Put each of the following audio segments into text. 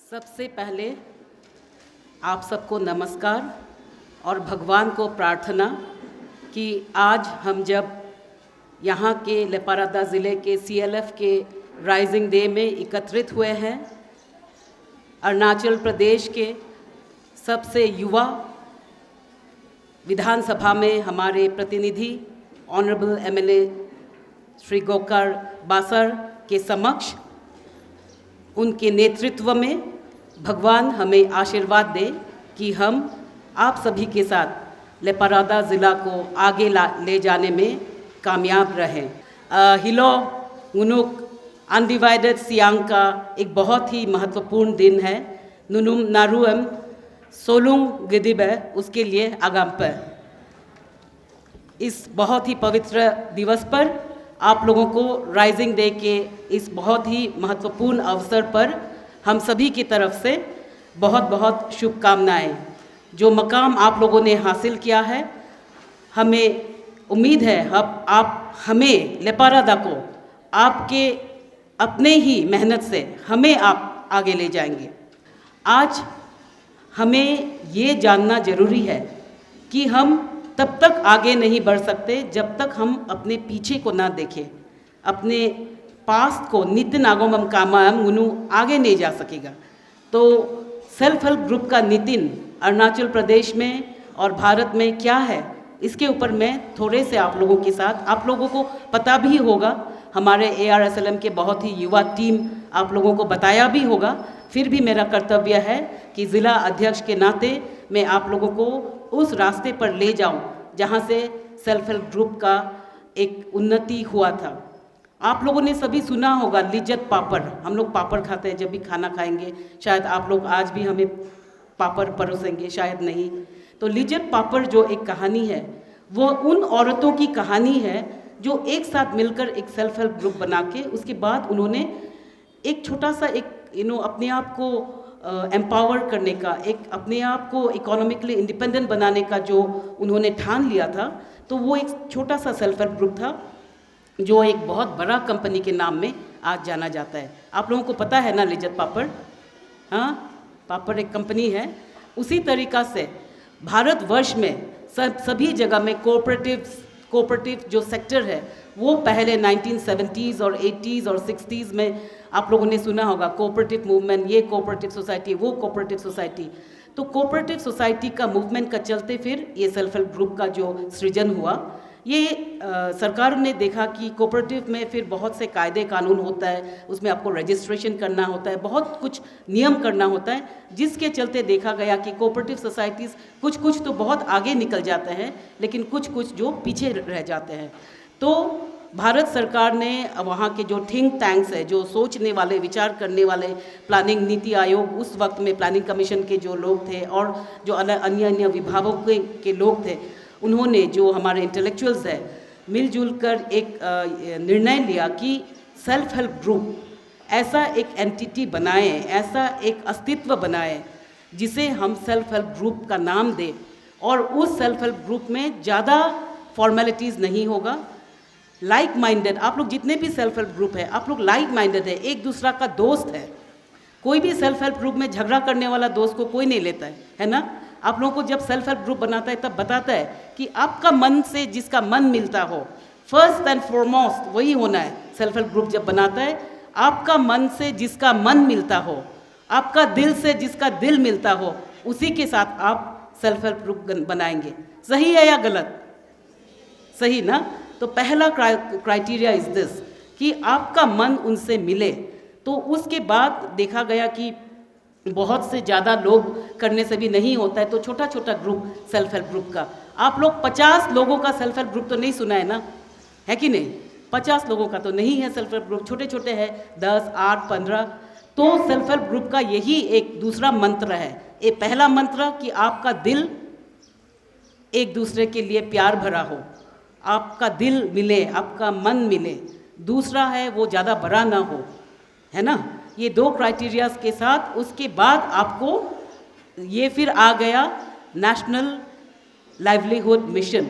सबसे पहले आप सबको नमस्कार और भगवान को प्रार्थना कि आज हम जब यहाँ के लेपारादा ज़िले के CLF के राइजिंग डे में एकत्रित हुए हैं, अरुणाचल प्रदेश के सबसे युवा विधानसभा में हमारे प्रतिनिधि ऑनरेबल MLA श्री गोकर बासर के समक्ष उनके नेतृत्व में भगवान हमें आशीर्वाद दे कि हम आप सभी के साथ लेपारादा ज़िला को आगे ले जाने में कामयाब रहें। हिलो उनुक अनडिवाइडेड सियांग का एक बहुत ही महत्वपूर्ण दिन है। नुनुम नारुएम सोलुंग गिदिबे उसके लिए आगाम पर इस बहुत ही पवित्र दिवस पर आप लोगों को राइजिंग डे के इस बहुत ही महत्वपूर्ण अवसर पर हम सभी की तरफ से बहुत बहुत शुभकामनाएं। जो मकाम आप लोगों ने हासिल किया है, हमें उम्मीद है आप हमें लेपारादा को आपके अपने ही मेहनत से हमें आप आगे ले जाएंगे। आज हमें ये जानना ज़रूरी है कि हम तब तक आगे नहीं बढ़ सकते जब तक हम अपने पीछे को ना देखें, अपने पास्ट को नित्य नागोमम कामायम गुनु आगे नहीं जा सकेगा। तो सेल्फ हेल्प ग्रुप का नितिन अरुणाचल प्रदेश में और भारत में क्या है, इसके ऊपर मैं थोड़े से आप लोगों के साथ, आप लोगों को पता भी होगा, हमारे ARSLM के बहुत ही युवा टीम आप लोगों को बताया भी होगा, फिर भी मेरा कर्तव्य है कि ज़िला अध्यक्ष के नाते मैं आप लोगों को उस रास्ते पर ले जाऊं जहां से सेल्फ हेल्प ग्रुप का एक उन्नति हुआ था। आप लोगों ने सभी सुना होगा लिज्जत पापड़, हम लोग पापड़ खाते हैं जब भी खाना खाएंगे, शायद आप लोग आज भी हमें पापड़ परोसेंगे, शायद नहीं। तो लिज्जत पापड़ जो एक कहानी है, वो उन औरतों की कहानी है जो एक साथ मिलकर एक सेल्फ हेल्प ग्रुप बना के उसके बाद उन्होंने एक छोटा सा एक अपने आप को एम्पावर करने का, एक अपने आप को इकोनॉमिकली इंडिपेंडेंट बनाने का जो उन्होंने ठान लिया था, तो वो एक छोटा सा सेल्फ हेल्प ग्रुप था जो एक बहुत बड़ा कंपनी के नाम में आज जाना जाता है। आप लोगों को पता है ना लिज्जत पापड़? हाँ, पापड़ एक कंपनी है। उसी तरीक़ा से भारतवर्ष में सभी जगह में कोऑपरेटिव जो सेक्टर है वो पहले 1970s और 80s और 60s में आप लोगों ने सुना होगा कोऑपरेटिव मूवमेंट, ये कोऑपरेटिव सोसाइटी, वो कोऑपरेटिव सोसाइटी। तो कोऑपरेटिव सोसाइटी का मूवमेंट का चलते फिर ये सेल्फ हेल्प ग्रुप का जो सृजन हुआ, ये सरकार ने देखा कि कोऑपरेटिव में फिर बहुत से कायदे कानून होता है, उसमें आपको रजिस्ट्रेशन करना होता है, बहुत कुछ नियम करना होता है, जिसके चलते देखा गया कि कोऑपरेटिव सोसाइटीज़ कुछ तो बहुत आगे निकल जाते हैं, लेकिन कुछ जो पीछे रह जाते हैं। तो भारत सरकार ने वहाँ के जो थिंक टैंक्स है, जो सोचने वाले, विचार करने वाले, प्लानिंग नीति आयोग, उस वक्त में प्लानिंग कमीशन के जो लोग थे और जो अन्य विभागों के लोग थे, उन्होंने जो हमारे इंटेलेक्चुअल्स है मिलजुल कर एक निर्णय लिया कि सेल्फ हेल्प ग्रुप ऐसा एक एंटिटी बनाए, ऐसा एक अस्तित्व बनाए जिसे हम सेल्फ हेल्प ग्रुप का नाम दें, और उस सेल्फ हेल्प ग्रुप में ज़्यादा फॉर्मेलिटीज़ नहीं होगा। लाइक माइंडेड, आप लोग जितने भी सेल्फ हेल्प ग्रुप है, आप लोग लाइक माइंडेड है, एक दूसरा का दोस्त है। कोई भी सेल्फ हेल्प ग्रुप में झगड़ा करने वाला दोस्त को कोई नहीं लेता है ना? आप लोगों को जब सेल्फ हेल्प ग्रुप बनाता है तब बताता है कि आपका मन से जिसका मन मिलता हो, फर्स्ट एंड फॉरमोस्ट वही होना है। सेल्फ हेल्प ग्रुप जब बनाता है, आपका मन से जिसका मन मिलता हो, आपका दिल से जिसका दिल मिलता हो, उसी के साथ आप सेल्फ हेल्प ग्रुप बनाएंगे। सही है या गलत? सही ना? तो पहला क्राइटेरिया इज दिस कि आपका मन उनसे मिले। तो उसके बाद देखा गया कि बहुत से ज़्यादा लोग करने से भी नहीं होता है, तो छोटा छोटा ग्रुप सेल्फ हेल्प ग्रुप का, आप लोग 50 लोगों का सेल्फ हेल्प ग्रुप तो नहीं सुना है ना, है कि नहीं? 50 लोगों का तो नहीं है सेल्फ हेल्प ग्रुप, छोटे छोटे हैं, 10, 8, 15। तो सेल्फ हेल्प ग्रुप का यही एक दूसरा मंत्र है। ये पहला मंत्र कि आपका दिल एक दूसरे के लिए प्यार भरा हो, आपका दिल मिले, आपका मन मिले। दूसरा है वो ज़्यादा बड़ा ना हो, है ना? ये 2 क्राइटेरियाज के साथ उसके बाद आपको ये फिर आ गया national livelihood mission,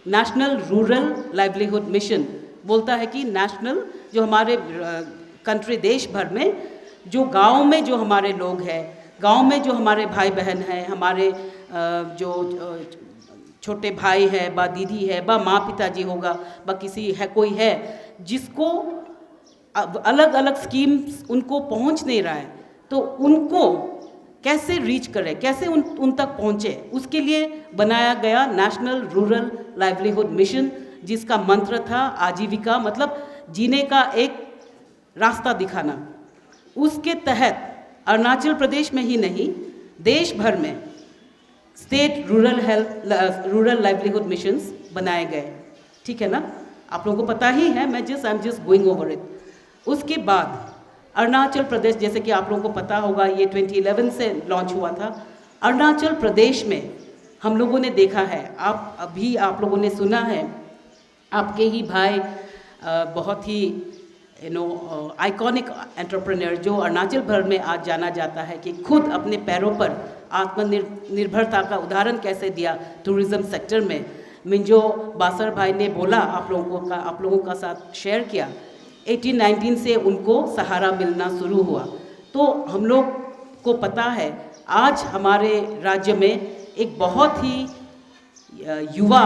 national rural livelihood mission बोलता है कि नेशनल जो हमारे कंट्री देश भर में जो गांव में जो हमारे लोग हैं, गांव में जो हमारे भाई बहन हैं, हमारे जो छोटे भाई है, बा दीदी है, बा माँ पिताजी होगा, बा किसी है कोई है जिसको अलग अलग स्कीम्स उनको पहुंच नहीं रहा है, तो उनको कैसे रीच करें, कैसे उन तक पहुंचे, उसके लिए बनाया गया नेशनल रूरल लाइवलीहुड मिशन, जिसका मंत्र था आजीविका, मतलब जीने का एक रास्ता दिखाना। उसके तहत अरुणाचल प्रदेश में ही नहीं, देश भर में स्टेट रूरल लाइवलीहुड मिशंस बनाए गए। ठीक है ना, आप लोगों को पता ही है, मैं I am just going over it. उसके बाद अरुणाचल प्रदेश, जैसे कि आप लोगों को पता होगा, ये 2011 से लॉन्च हुआ था। अरुणाचल प्रदेश में हम लोगों ने देखा है, आप लोगों ने सुना है, आपके ही भाई बहुत ही आइकॉनिक एंटरप्रेन्योर जो अरुणाचल भर में आज जाना जाता है कि खुद अपने पैरों पर आत्मनिर्भरता का उदाहरण कैसे दिया टूरिज़्म सेक्टर में। मिंजो बासर भाई ने बोला, आप लोगों का साथ शेयर किया, 1819 से उनको सहारा मिलना शुरू हुआ। तो हम लोग को पता है आज हमारे राज्य में एक बहुत ही युवा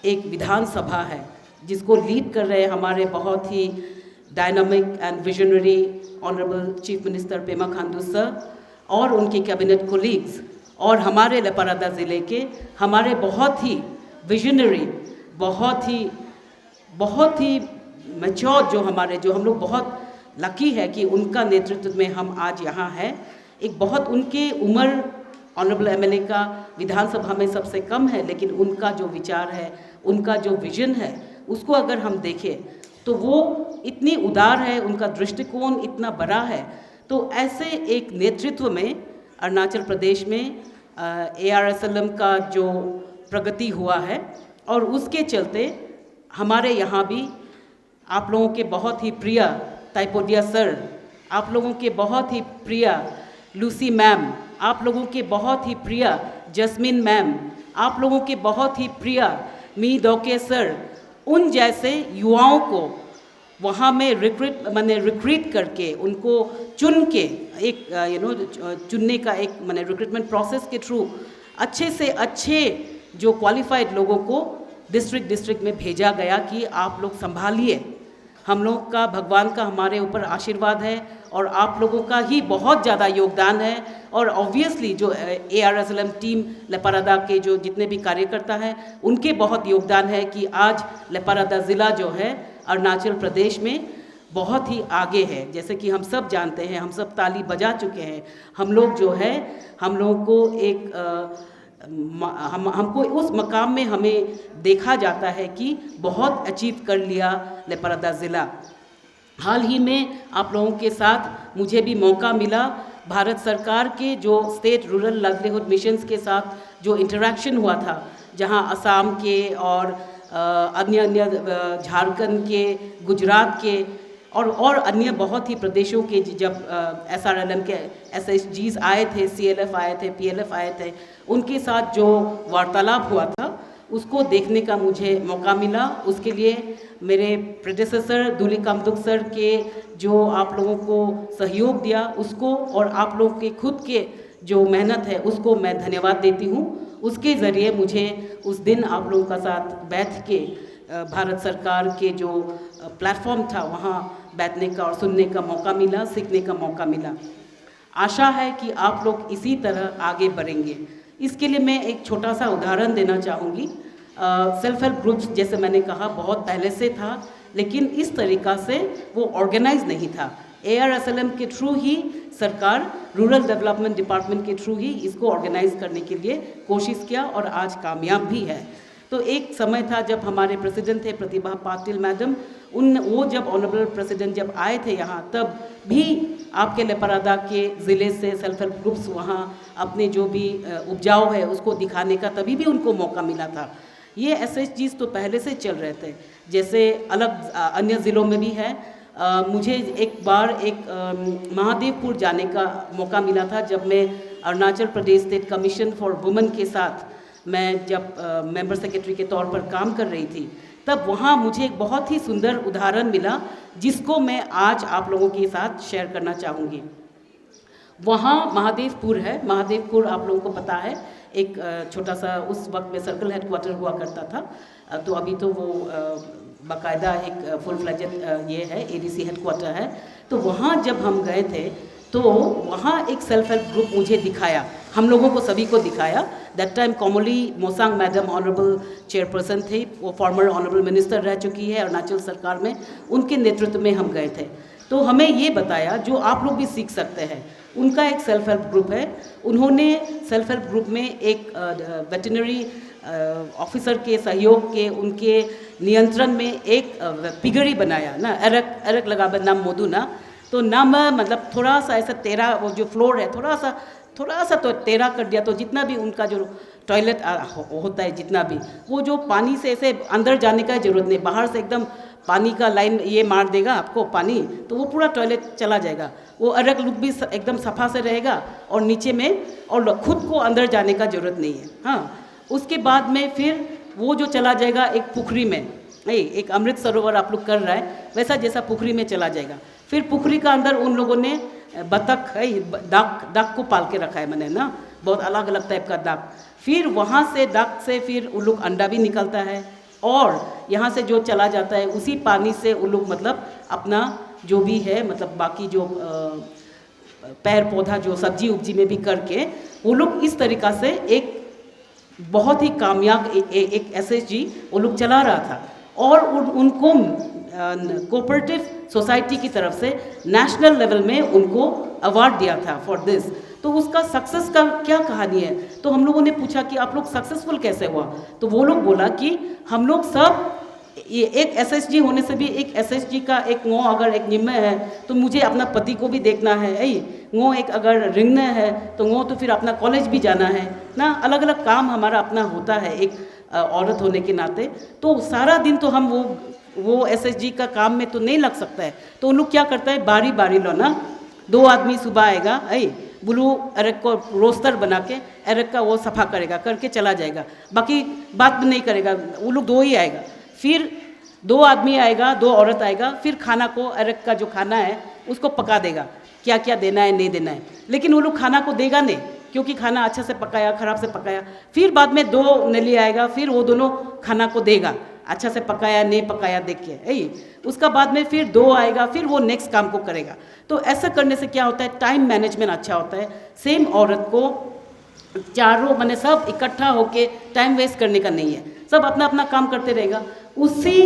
एक विधानसभा है, जिसको लीड कर रहे हैं हमारे बहुत ही dynamic and visionary honourable chief minister Pema Khandu sir और उनके कैबिनेट कोलीग्स, और हमारे लेपारादा ज़िले के हमारे बहुत ही विजनरी, बहुत ही मैच्योर जो हम लोग बहुत लकी है कि उनका नेतृत्व में हम आज यहाँ हैं। एक बहुत उनके उम्र ऑनरेबल एमएलए का विधानसभा में सबसे कम है, लेकिन उनका जो विचार है, उनका जो विजन है, उसको अगर हम देखें तो वो इतनी उदार है, उनका दृष्टिकोण इतना बड़ा है। तो ऐसे एक नेतृत्व में अरुणाचल प्रदेश में ARSLM का जो प्रगति हुआ है, और उसके चलते हमारे यहाँ भी आप लोगों के बहुत ही प्रिय ताइपोडिया सर, आप लोगों के बहुत ही प्रिय लूसी मैम, आप लोगों के बहुत ही प्रिय जस्मिन मैम, आप लोगों के बहुत ही प्रिय मी डोके सर, उन जैसे युवाओं को वहाँ में रिक्रूट करके उनको चुन के एक चुनने का एक रिक्रूटमेंट प्रोसेस के थ्रू अच्छे से अच्छे जो क्वालिफाइड लोगों को डिस्ट्रिक्ट में भेजा गया कि आप लोग संभालिए। हम लोग का, भगवान का हमारे ऊपर आशीर्वाद है और आप लोगों का ही बहुत ज़्यादा योगदान है, और ऑब्वियसली जो ARSLM टीम लेपारादा के जो जितने भी कार्यकर्ता हैं उनके बहुत योगदान है कि आज लेपारादा ज़िला जो है अरुणाचल प्रदेश में बहुत ही आगे है। जैसे कि हम सब जानते हैं, हम सब ताली बजा चुके हैं, हम लोग जो है, हम लोगों को एक हमको उस मकाम में हमें देखा जाता है कि बहुत अचीव कर लिया लेपारादा ज़िला। हाल ही में आप लोगों के साथ मुझे भी मौका मिला भारत सरकार के जो स्टेट रूरल लाइवलीहुड मिशंस के साथ जो इंटरेक्शन हुआ था, जहां असम के और अन्य झारखंड के, गुजरात के और अन्य बहुत ही प्रदेशों के जब SRLM के SHGs आए थे, CLF आए थे, PLF आए थे, उनके साथ जो वार्तालाप हुआ था उसको देखने का मुझे मौका मिला। उसके लिए मेरे प्रेडेसेसर दुली कामदुक सर के जो आप लोगों को सहयोग दिया उसको, और आप लोगों के खुद के जो मेहनत है उसको मैं धन्यवाद देती हूँ। उसके ज़रिए मुझे उस दिन आप लोगों का साथ बैठ के भारत सरकार के जो प्लेटफॉर्म था वहाँ बैठने का और सुनने का मौका मिला, सीखने का मौका मिला। आशा है कि आप लोग इसी तरह आगे बढ़ेंगे। इसके लिए मैं एक छोटा सा उदाहरण देना चाहूँगी। सेल्फ हेल्प ग्रुप्स, जैसे मैंने कहा, बहुत पहले से था, लेकिन इस तरीक़ा से वो ऑर्गेनाइज नहीं था। ARSLM के थ्रू ही सरकार रूरल डेवलपमेंट डिपार्टमेंट के थ्रू ही इसको ऑर्गेनाइज करने के लिए कोशिश किया और आज कामयाब भी है। तो एक समय था जब हमारे प्रेसिडेंट थे प्रतिभा पाटिल मैडम, वो जब ऑनरेबल प्रेसिडेंट जब आए थे यहाँ, तब भी आपके लेपारादा के ज़िले से सेल्फ हेल्प ग्रुप्स वहाँ अपने जो भी उपजाऊ है उसको दिखाने का तभी भी उनको मौका मिला था। ये SHGs तो पहले से चल रहे थे, जैसे अलग अन्य ज़िलों में भी है। मुझे एक बार महादेवपुर जाने का मौका मिला था, जब मैं Arunachal Pradesh state commission for women के साथ मैं जब मेंबर सेक्रेटरी के तौर पर काम कर रही थी, तब वहाँ मुझे एक बहुत ही सुंदर उदाहरण मिला जिसको मैं आज आप लोगों के साथ शेयर करना चाहूँगी। वहाँ महादेवपुर है। महादेवपुर आप लोगों को पता है, एक छोटा सा उस वक्त में सर्कल हेडक्वार्टर हुआ करता था। तो अभी तो वो बाकायदा एक फुल फ्लेजेड ये है, एडीसी हेडक्वार्टर है। तो वहाँ जब हम गए थे तो वहाँ एक सेल्फ हेल्प ग्रुप मुझे दिखाया, हम लोगों को सभी को दिखाया। That time Komoli Mosang madam honourable chairperson थे, वो फॉर्मर ऑनरेबल मिनिस्टर रह चुकी है अरुणाचल सरकार में, उनके नेतृत्व में हम गए थे। तो हमें ये बताया जो आप लोग भी सीख सकते हैं। उनका एक सेल्फ हेल्प ग्रुप है, उन्होंने सेल्फ हेल्प ग्रुप में एक वेटरनरी ऑफिसर के सहयोग के उनके नियंत्रण में एक पिगरी बनाया ना, एरक लगा नाम मोदू ना। तो नाम मतलब थोड़ा सा ऐसा तेरा वो जो फ्लोर है थोड़ा सा तो तेरा कर दिया, तो जितना भी उनका जो टॉयलेट होता है जितना भी, वो जो पानी से ऐसे अंदर जाने का ज़रूरत नहीं, बाहर से एकदम पानी का लाइन ये मार देगा आपको पानी, तो वो पूरा टॉयलेट चला जाएगा। वो अलग लुक भी एकदम सफ़ा से रहेगा और नीचे में, और खुद को अंदर जाने का ज़रूरत नहीं है। हाँ, उसके बाद में फिर वो जो चला जाएगा एक पुखरी में, एक अमृत सरोवर आप लोग कर रहा है वैसा जैसा पुखरी में चला जाएगा। फिर पुखरी का अंदर उन लोगों ने बतख है, डाक को पाल के रखा है मैंने ना, बहुत अलग अलग टाइप का डाक। फिर वहाँ से डाक से फिर उन लोग अंडा भी निकलता है, और यहाँ से जो चला जाता है उसी पानी से उन लोग मतलब अपना जो भी है मतलब बाकी जो पेड़ पौधा जो सब्जी उब्जी में भी करके वो लोग इस तरीक़ा से एक बहुत ही कामयाब एक एसएचजी वो लोग चला रहा था। और उनको कोऑपरेटिव सोसाइटी की तरफ से नेशनल लेवल में उनको अवार्ड दिया था फॉर दिस। तो उसका सक्सेस का क्या कहानी है, तो हम लोगों ने पूछा कि आप लोग सक्सेसफुल कैसे हुआ, तो वो लोग बोला कि हम लोग सब ये एक एसएचजी होने से भी, एक एसएचजी का एक ngो अगर एक निम्न है तो मुझे अपना पति को भी देखना है, ngो एक अगर रिंगने है तो ngो तो फिर अपना कॉलेज भी जाना है ना, अलग अलग काम हमारा अपना होता है एक औरत होने के नाते। तो सारा दिन तो हम वो एसएचजी का काम में तो नहीं लग सकता है, तो उन लोग क्या करता है बारी बारी लो ना, 2 आदमी सुबह आएगा, ब्लू एरक को रोस्टर बना के एरक का वो सफ़ा करेगा, करके चला जाएगा, बाकी बात नहीं करेगा, वो लोग 2 ही आएगा। फिर 2 आदमी आएगा, 2 औरत आएगा, फिर खाना को एरक का जो खाना है उसको पका देगा, क्या क्या देना है नहीं देना है। लेकिन वो लोग खाना को देगा नहीं, क्योंकि खाना अच्छा से पकाया ख़राब से पकाया। फिर बाद में 2 नली आएगा, फिर वो दोनों खाना को देगा, अच्छा से पकाया नहीं पकाया देख के। उसका बाद में फिर 2 आएगा, फिर वो नेक्स्ट काम को करेगा। तो ऐसा करने से क्या होता है, टाइम मैनेजमेंट अच्छा होता है। सेम औरत को चारों मैंने सब इकट्ठा होके टाइम वेस्ट करने का नहीं है, सब अपना अपना काम करते रहेगा। उसी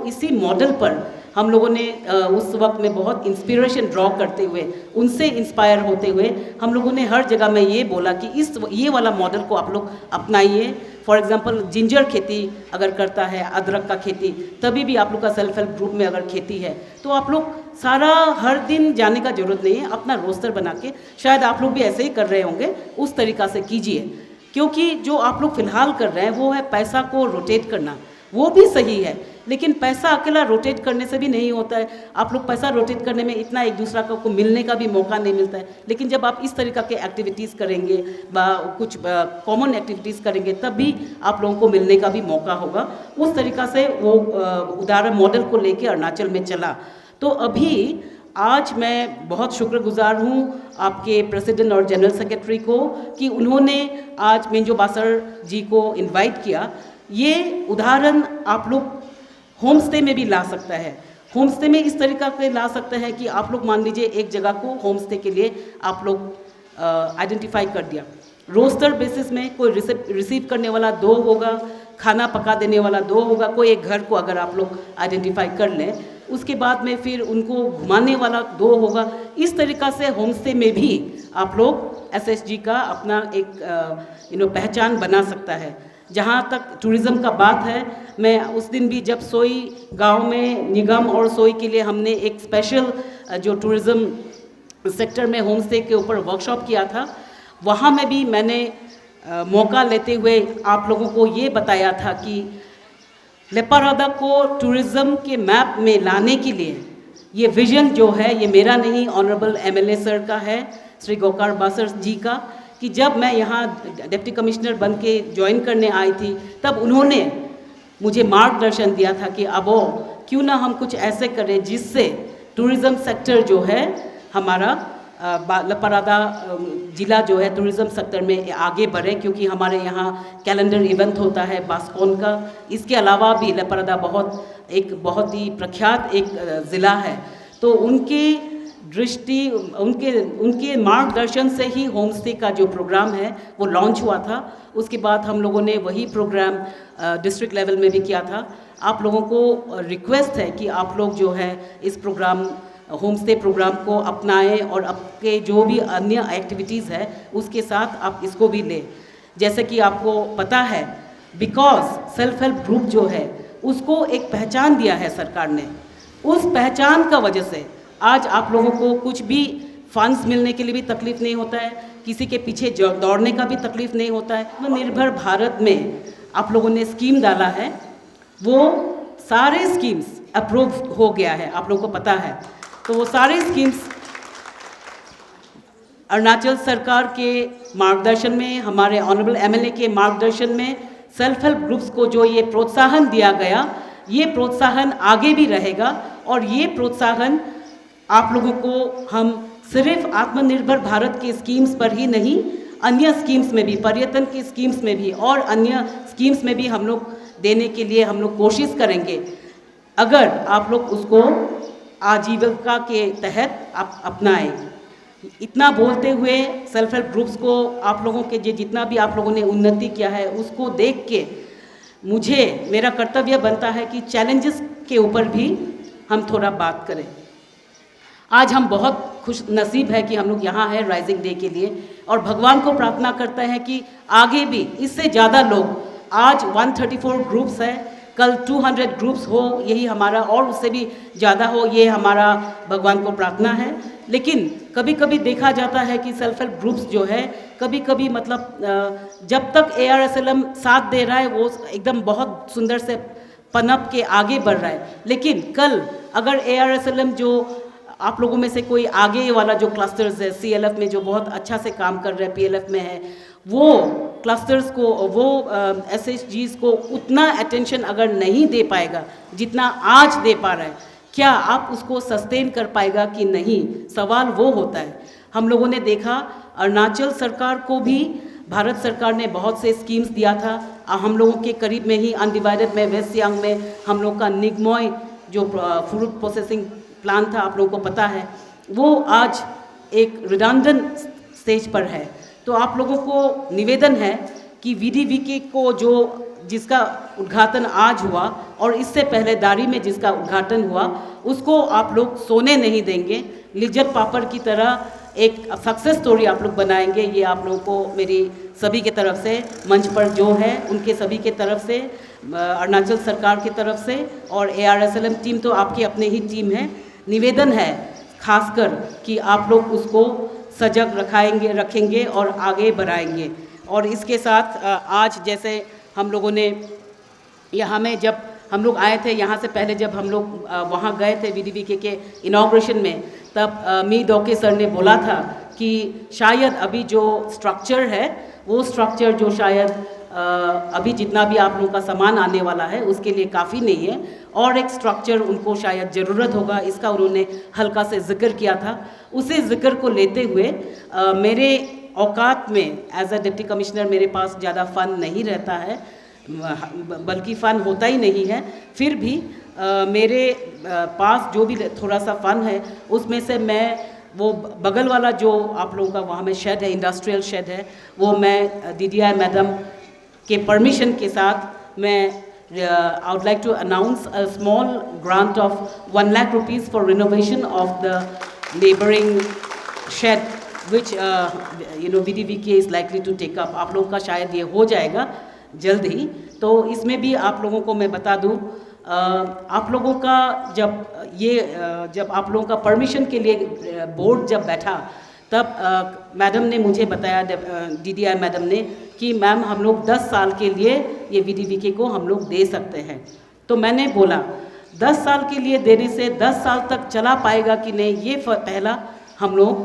इसी मॉडल पर हम लोगों ने उस वक्त में बहुत इंस्पिरेशन ड्रॉ करते हुए, उनसे इंस्पायर होते हुए हम लोगों ने हर जगह में ये बोला कि ये वाला मॉडल को आप लोग अपनाइए। फॉर एग्जांपल जिंजर खेती अगर करता है, अदरक का खेती, तभी भी आप लोग का सेल्फ हेल्प ग्रुप में अगर खेती है तो आप लोग सारा हर दिन जाने का ज़रूरत नहीं है, अपना रोस्टर बना के, शायद आप लोग भी ऐसे ही कर रहे होंगे, उस तरीक़ा से कीजिए। क्योंकि जो आप लोग फ़िलहाल कर रहे हैं वो है पैसा को रोटेट करना, वो भी सही है, लेकिन पैसा अकेला रोटेट करने से भी नहीं होता है। आप लोग पैसा रोटेट करने में इतना एक दूसरा को मिलने का भी मौका नहीं मिलता है, लेकिन जब आप इस तरीक़ा के एक्टिविटीज़ करेंगे कुछ कॉमन एक्टिविटीज़ करेंगे तब भी आप लोगों को मिलने का भी मौका होगा। उस तरीक़ा से वो उदाहरण मॉडल को लेके अरुणाचल में चला। तो अभी आज मैं बहुत शुक्रगुजार हूँ आपके प्रेसिडेंट और जनरल सेक्रेटरी को कि उन्होंने आज मिंजो बासर जी को इनवाइट किया। ये उदाहरण आप लोग होम स्टे में भी ला सकता है। होम स्टे में इस तरीक़ा से ला सकते हैं कि आप लोग मान लीजिए एक जगह को होम स्टे के लिए आप लोग आइडेंटिफाई कर दिया, रोस्टर बेसिस में कोई रिसीव करने वाला 2 होगा, खाना पका देने वाला 2 होगा, कोई एक घर को अगर आप लोग आइडेंटिफाई कर लें, उसके बाद में फिर उनको घुमाने वाला 2 होगा। इस तरीक़ा से होम स्टे में भी आप लोग एसएचजी का अपना एक पहचान बना सकता है। जहाँ तक टूरिज़्म का बात है, मैं उस दिन भी जब सोई गांव में निगम और सोई के लिए हमने एक स्पेशल जो टूरिज़्म सेक्टर में होम स्टे के ऊपर वर्कशॉप किया था, वहाँ में भी मैंने मौका लेते हुए आप लोगों को ये बताया था कि लेपारादा को टूरिज़्म के मैप में लाने के लिए ये विज़न जो है ये मेरा नहीं, ऑनरेबल एमएलए सर का है, श्री गोकार बासर जी का, कि जब मैं यहाँ डिप्टी कमिश्नर बन के ज्वाइन करने आई थी तब उन्होंने मुझे मार्गदर्शन दिया था कि अब क्यों ना हम कुछ ऐसे करें जिससे टूरिज़्म सेक्टर जो है हमारा लपरादा ज़िला जो है टूरिज़्म सेक्टर में आगे बढ़े, क्योंकि हमारे यहाँ कैलेंडर इवेंट होता है बास्कोन का। इसके अलावा भी लपरादा बहुत ही प्रख्यात एक ज़िला है। तो उनकी दृष्टि, उनके मार्गदर्शन से ही होम स्टे का जो प्रोग्राम है वो लॉन्च हुआ था। उसके बाद हम लोगों ने वही प्रोग्राम डिस्ट्रिक्ट लेवल में भी किया था। आप लोगों को रिक्वेस्ट है कि आप लोग जो है इस प्रोग्राम, होम स्टे प्रोग्राम को अपनाएं और आपके जो भी अन्य एक्टिविटीज़ है उसके साथ आप इसको भी लें। जैसे कि आपको पता है, बिकॉज सेल्फ हेल्प ग्रुप जो है उसको एक पहचान दिया है सरकार ने। उस पहचान का वजह से आज आप लोगों को कुछ भी फंड्स मिलने के लिए भी तकलीफ़ नहीं होता है, किसी के पीछे दौड़ने का भी तकलीफ़ नहीं होता है। आत्मनिर्भर भारत में आप लोगों ने स्कीम डाला है, वो सारे स्कीम्स अप्रूव हो गया है, आप लोगों को पता है। तो वो सारे स्कीम्स अरुणाचल सरकार के मार्गदर्शन में, हमारे ऑनरेबल एमएलए के मार्गदर्शन में सेल्फ हेल्प ग्रुप्स को जो ये प्रोत्साहन दिया गया, ये प्रोत्साहन आगे भी रहेगा। और ये प्रोत्साहन आप लोगों को हम सिर्फ आत्मनिर्भर भारत के स्कीम्स पर ही नहीं, अन्य स्कीम्स में भी, पर्यटन की स्कीम्स में भी और अन्य स्कीम्स में भी हम लोग देने के लिए हम लोग कोशिश करेंगे, अगर आप लोग उसको आजीविका के तहत आप अपनाएं। इतना बोलते हुए सेल्फ हेल्प ग्रुप्स को आप लोगों के जितना भी आप लोगों ने उन्नति किया है उसको देख के मेरा कर्तव्य बनता है कि चैलेंजेस के ऊपर भी हम थोड़ा बात करें। आज हम बहुत खुश नसीब है कि हम लोग यहाँ हैं राइजिंग डे के लिए, और भगवान को प्रार्थना करते हैं कि आगे भी इससे ज़्यादा लोग, आज 134 ग्रुप्स हैं, कल 200 ग्रुप्स हो, यही हमारा, और उससे भी ज़्यादा हो, ये हमारा भगवान को प्रार्थना है। लेकिन कभी कभी देखा जाता है कि सेल्फ हेल्प ग्रुप्स जो है कभी कभी मतलब जब तक ARSLM साथ दे रहा है वो एकदम बहुत सुंदर से पनप के आगे बढ़ रहा है, लेकिन कल अगर ARSLM जो आप लोगों में से कोई आगे वाला जो क्लस्टर्स है CLF में जो बहुत अच्छा से काम कर रहे हैं, PLF में है, वो क्लस्टर्स को, वो SHGs को उतना अटेंशन अगर नहीं दे पाएगा जितना आज दे पा रहा है, क्या आप उसको सस्टेन कर पाएगा कि नहीं, सवाल वो होता है। हम लोगों ने देखा अरुणाचल सरकार को भी भारत सरकार ने बहुत से स्कीम्स दिया था। हम लोगों के करीब में ही अनडिवाइडेड में वेस्ट सियांग में हम लोग का निगमोय जो फूड प्रोसेसिंग प्लांट था, आप लोगों को पता है, वो आज एक रिडंडेंट स्टेज पर है। तो आप लोगों को निवेदन है कि VDVK को जिसका उद्घाटन आज हुआ और इससे पहले दारी में जिसका उद्घाटन हुआ, उसको आप लोग सोने नहीं देंगे, लिज्जत पापड़ की तरह एक सक्सेस स्टोरी आप लोग बनाएंगे। ये आप लोगों को मेरी सभी के तरफ से, मंच पर जो है उनके सभी के तरफ से, अरुणाचल सरकार की तरफ से, और ARSLM टीम तो आपकी अपने ही टीम है, निवेदन है खासकर कि आप लोग उसको सजग रखेंगे और आगे बढ़ाएंगे। और इसके साथ आज जैसे हम लोगों ने यहाँ में, जब हम लोग आए थे यहाँ से पहले, जब हम लोग वहाँ गए थे VDVK के इनॉग्रेशन में, तब मी डोके सर ने बोला था कि शायद अभी जो स्ट्रक्चर है वो स्ट्रक्चर जो शायद अभी जितना भी आप लोगों का सामान आने वाला है उसके लिए काफ़ी नहीं है, और एक स्ट्रक्चर उनको शायद ज़रूरत होगा, इसका उन्होंने हल्का से जिक्र किया था। उसी जिक्र को लेते हुए मेरे औकात में एज अ डिप्टी कमिश्नर मेरे पास ज़्यादा फ़ंड नहीं रहता है, बल्कि फ़ंड होता ही नहीं है, फिर भी मेरे पास जो भी थोड़ा सा फ़ंड है उसमें से मैं वो बगल वाला जो आप लोगों का वहाँ में शेड है, इंडस्ट्रियल शेड है, वो मैं DDI मैडम के परमिशन के साथ मैं I would like to announce a small grant of 1 lakh rupees for renovation of the neighboring shed which VDVK is likely to take up। आप लोगों का शायद ये हो जाएगा जल्द ही। तो इसमें भी आप लोगों को मैं बता दूँ, आप लोगों का जब आप लोगों का परमिशन के लिए बोर्ड जब बैठा, तब मैडम ने मुझे बताया, DDI मैडम ने, कि मैम हम लोग 10 साल के लिए ये VDVK को हम लोग दे सकते हैं। तो मैंने बोला 10 साल के लिए देने से 10 साल तक चला पाएगा कि नहीं, ये पहला हम लोग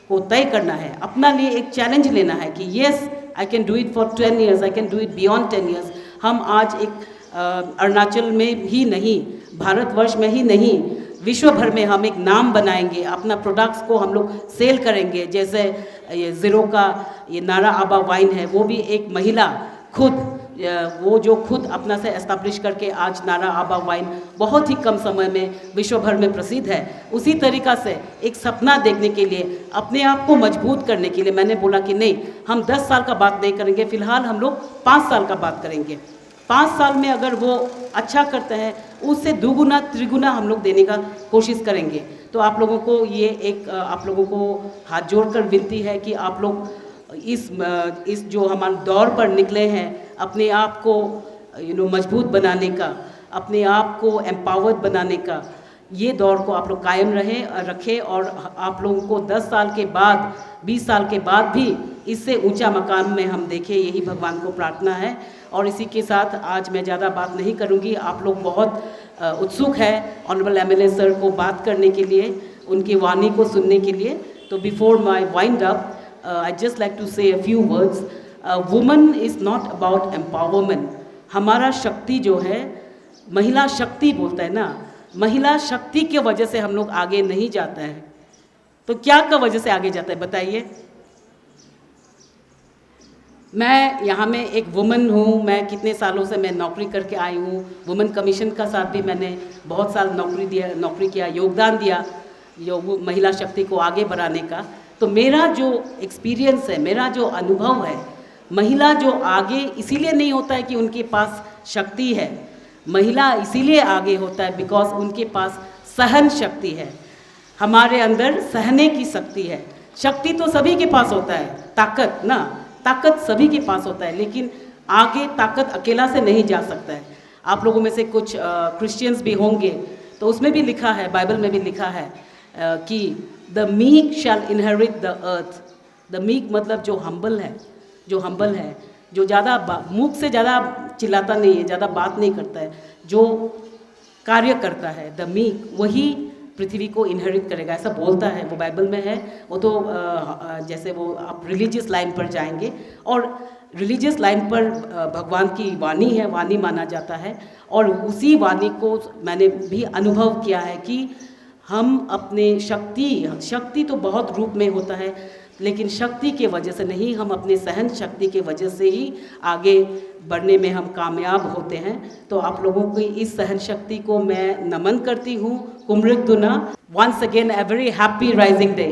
को तय करना है, अपना लिए एक चैलेंज लेना है कि yes I can do it for 10 years, I can do it beyond 10 years। हम आज एक अरुणाचल में ही नहीं, भारतवर्ष में ही नहीं, विश्व भर में हम एक नाम बनाएंगे, अपना प्रोडक्ट्स को हम लोग सेल करेंगे। जैसे ये ज़ीरो का ये नारा आबा वाइन है, वो भी एक महिला खुद वो जो खुद अपना से एस्टैब्लिश करके आज नारा आबा वाइन बहुत ही कम समय में विश्व भर में प्रसिद्ध है। उसी तरीक़ा से एक सपना देखने के लिए, अपने आप को मजबूत करने के लिए मैंने बोला कि नहीं, हम 10 साल का बात नहीं करेंगे, फ़िलहाल हम लोग 5 साल का बात करेंगे। 5 साल में अगर वो अच्छा करते हैं, उससे दुगुना त्रिगुना हम लोग देने का कोशिश करेंगे। तो आप लोगों को ये एक आप लोगों को हाथ जोड़कर विनती है कि आप लोग इस जो हमारे दौर पर निकले हैं, अपने आप को मजबूत बनाने का, अपने आप को एम्पावर्ड बनाने का, ये दौर को आप लोग कायम रखें और आप लोगों को 10 साल के बाद, 20 साल के बाद भी इससे ऊंचा मकाम में हम देखें, यही भगवान को प्रार्थना है। और इसी के साथ आज मैं ज़्यादा बात नहीं करूंगी। आप लोग बहुत उत्सुक है ऑनरेबल एमएलए सर को बात करने के लिए, उनकी वाणी को सुनने के लिए। तो before my wind up, I just like to say a few words. Woman is not about empowerment. हमारा शक्ति जो है, महिला शक्ति बोलता है ना, महिला शक्ति के वजह से हम लोग आगे नहीं जाता है। तो क्या का वजह से आगे जाता है बताइए? मैं यहाँ में एक वुमन हूँ, मैं कितने सालों से मैं नौकरी करके आई हूँ। वुमन कमीशन का साथ भी मैंने बहुत साल नौकरी किया, योगदान दिया जो महिला शक्ति को आगे बढ़ाने का। तो मेरा जो एक्सपीरियंस है, मेरा जो अनुभव है, महिला जो आगे इसीलिए नहीं होता है कि उनके पास शक्ति है। महिला इसीलिए आगे होता है बिकॉज उनके पास सहन शक्ति है। हमारे अंदर सहने की शक्ति है। शक्ति तो सभी के पास होता है, ताकत ना, ताकत सभी के पास होता है, लेकिन आगे ताकत अकेला से नहीं जा सकता है। आप लोगों में से कुछ क्रिश्चियंस भी होंगे, तो उसमें भी लिखा है, बाइबल में भी लिखा है कि the meek shall inherit the earth. The meek मतलब जो हम्बल है, जो ज़्यादा मुख से ज़्यादा चिल्लाता नहीं है, ज़्यादा बात नहीं करता है, जो कार्य करता है, द मीक, वही पृथ्वी को इनहेरिट करेगा, ऐसा बोलता है, वो बाइबल में है। वो तो जैसे वो आप रिलीजियस लाइन पर जाएंगे, और रिलीजियस लाइन पर भगवान की वाणी है, वाणी माना जाता है। और उसी वाणी को मैंने भी अनुभव किया है कि हम अपने शक्ति तो बहुत रूप में होता है, लेकिन शक्ति के वजह से नहीं, हम अपने सहन शक्ति के वजह से ही आगे बढ़ने में हम कामयाब होते हैं। तो आप लोगों की इस सहन शक्ति को मैं नमन करती हूँ। कुमृत दुना, once again a very happy raising day.